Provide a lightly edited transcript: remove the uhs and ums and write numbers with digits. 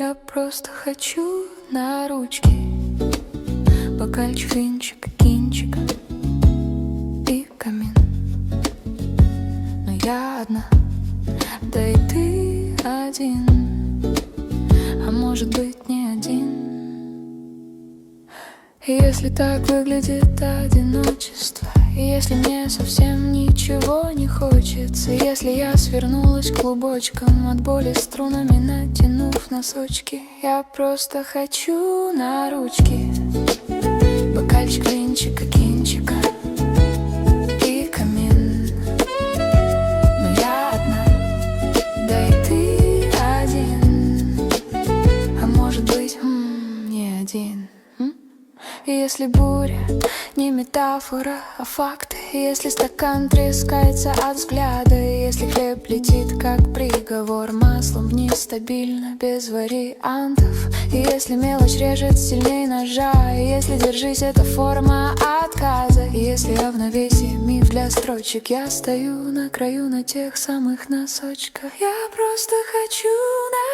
Я просто хочу на ручки бокальчик, винчик, кинчик и камин. Но я одна, да и ты один, а может быть не один. И если так выглядит одиночество, и если мне совсем ничего не хочется, если я свернулась клубочком от боли струнами, натянув носочки, я просто хочу на ручки бокальчик, винчика, кинчика и камин. Но я одна, да и ты один, а может быть не один. И если буря не метафора, а факт, и если стакан трескается от взгляда, и если хлеб летит как приговор маслом вниз стабильно, без вариантов, и если мелочь режет сильней ножа, и если держись это форма отказа, и если равновесие миф для строчек, я стою на краю на тех самых носочках. Я просто хочу на